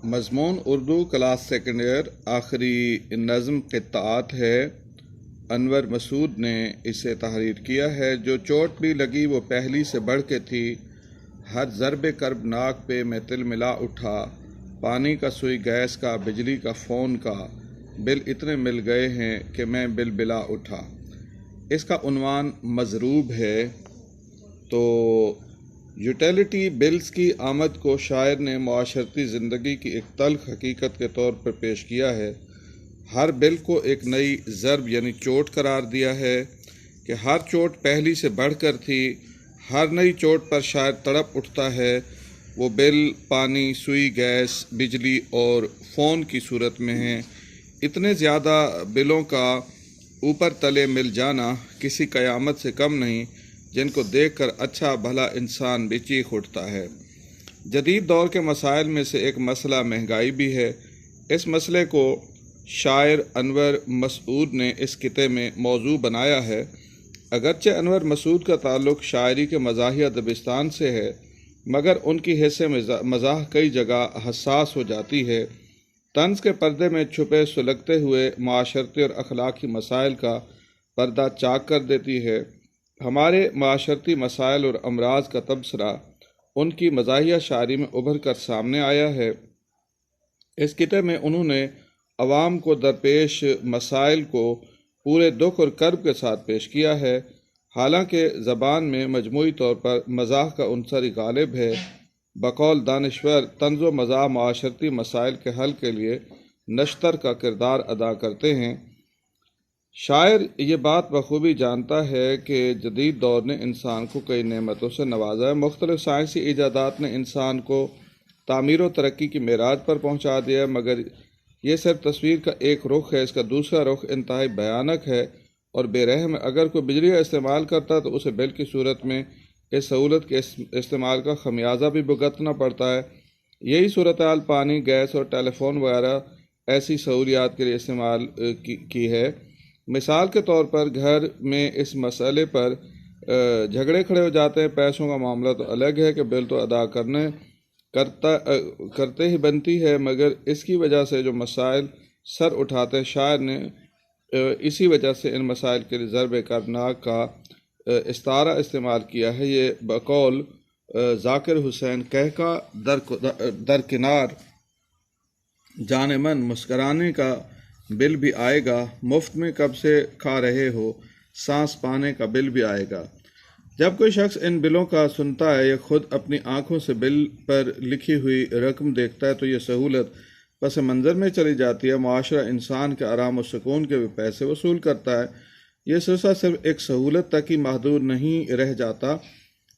مضمون Urdu class second year آخری نظم قطعات ہے۔ انور مسعود نے اسے تحریر کیا ہے۔ جو چوٹ بھی لگی وہ پہلی سے بڑھ کے تھی، ہر ضرب کرب ناک پہ میں تل ملا اٹھا، پانی کا سوئی گیس کا بجلی کا فون کا، بل اتنے مل گئے ہیں کہ میں بل بلا اٹھا۔ اس کا عنوان مضروب ہے۔ تو یوٹیلیٹی بلز کی آمد کو شاعر نے معاشرتی زندگی کی ایک تلخ حقیقت کے طور پر پیش کیا ہے۔ ہر بل کو ایک نئی ضرب یعنی چوٹ قرار دیا ہے کہ ہر چوٹ پہلی سے بڑھ کر تھی، ہر نئی چوٹ پر شاعر تڑپ اٹھتا ہے۔ وہ بل پانی، سوئی گیس، بجلی اور فون کی صورت میں ہیں۔ اتنے زیادہ بلوں کا اوپر تلے مل جانا کسی قیامت سے کم نہیں، جن کو دیکھ کر اچھا بھلا انسان بھی چیخ اٹھتا ہے۔ جدید دور کے مسائل میں سے ایک مسئلہ مہنگائی بھی ہے۔ اس مسئلے کو شاعر انور مسعود نے اس خطے میں موضوع بنایا ہے۔ اگرچہ انور مسعود کا تعلق شاعری کے مزاحیہ دبستان سے ہے، مگر ان کی حیث مزاح کئی جگہ حساس ہو جاتی ہے، طنز کے پردے میں چھپے سلگتے ہوئے معاشرتی اور اخلاقی مسائل کا پردہ چاک کر دیتی ہے۔ ہمارے معاشرتی مسائل اور امراض کا تبصرہ ان کی مزاحیہ شاعری میں ابھر کر سامنے آیا ہے۔ اس خطے میں انہوں نے عوام کو درپیش مسائل کو پورے دکھ اور کرب کے ساتھ پیش کیا ہے۔ حالانکہ زبان میں مجموعی طور پر مزاح کا عنصر غالب ہے، بقول دانشور طنز و مزاح معاشرتی مسائل کے حل کے لیے نشتر کا کردار ادا کرتے ہیں۔ شاعر یہ بات بخوبی جانتا ہے کہ جدید دور نے انسان کو کئی نعمتوں سے نوازا ہے۔ مختلف سائنسی ایجادات نے انسان کو تعمیر و ترقی کی معراج پر پہنچا دیا ہے، مگر یہ صرف تصویر کا ایک رخ ہے۔ اس کا دوسرا رخ انتہائی بھیانک ہے اور بے رحم ہے۔ اگر کوئی بجلی کا استعمال کرتا ہے تو اسے بل کی صورت میں اس سہولت کے استعمال کا خمیازہ بھی بھگتنا پڑتا ہے۔ یہی صورتحال پانی، گیس اور ٹیلی فون وغیرہ ایسی سہولیات کے لیے استعمال کی ہے۔ مثال کے طور پر گھر میں اس مسئلے پر جھگڑے کھڑے ہو جاتے ہیں۔ پیسوں کا معاملہ تو الگ ہے کہ بل تو ادا کرتے ہی بنتی ہے، مگر اس کی وجہ سے جو مسائل سر اٹھاتے ہیں، شاعر نے اسی وجہ سے ان مسائل کے لیے ضرب کربناک کا استعارہ استعمال کیا ہے۔ یہ بقول ذاکر حسین کہکا درکنار جان من مسکرانے کا بل بھی آئے گا، مفت میں کب سے کھا رہے ہو، سانس پانے کا بل بھی آئے گا۔ جب کوئی شخص ان بلوں کا سنتا ہے یا خود اپنی آنکھوں سے بل پر لکھی ہوئی رقم دیکھتا ہے تو یہ سہولت پس منظر میں چلی جاتی ہے۔ معاشرہ انسان کے آرام و سکون کے بھی پیسے وصول کرتا ہے۔ یہ سلسلہ صرف ایک سہولت تک ہی محدود نہیں رہ جاتا،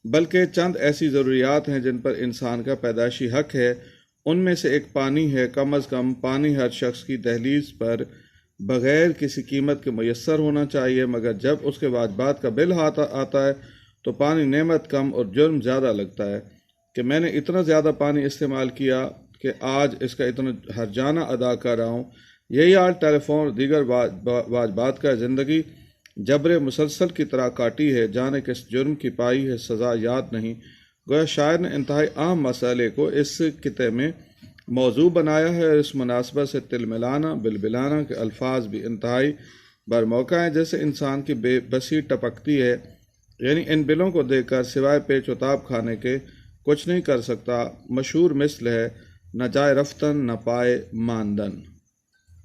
بلکہ چند ایسی ضروریات ہیں جن پر انسان کا پیدائشی حق ہے۔ ان میں سے ایک پانی ہے۔ کم از کم پانی ہر شخص کی دہلیز پر بغیر کسی قیمت کے میسر ہونا چاہیے، مگر جب اس کے واجبات کا بل آتا ہے تو پانی نعمت کم اور جرم زیادہ لگتا ہے کہ میں نے اتنا زیادہ پانی استعمال کیا کہ آج اس کا اتنا ہرجانہ ادا کر رہا ہوں۔ یہی حال ٹیلی فون اور دیگر واجبات کا زندگی جبر مسلسل کی طرح کاٹی ہے، جانے کس جرم کی پائی ہے سزا یاد نہیں۔ گویا شاعر نے انتہائی اہم مسئلے کو اس خطے میں موضوع بنایا ہے، اور اس مناسبت سے تل ملانا، بل بلانا کے الفاظ بھی انتہائی برموقع ہیں۔ جیسے انسان کی بے بسی ٹپکتی ہے، یعنی ان بلوں کو دیکھ کر سوائے پیچ و تاب کھانے کے کچھ نہیں کر سکتا۔ مشہور مثل ہے، نہ جائے رفتن نہ پائے ماندن۔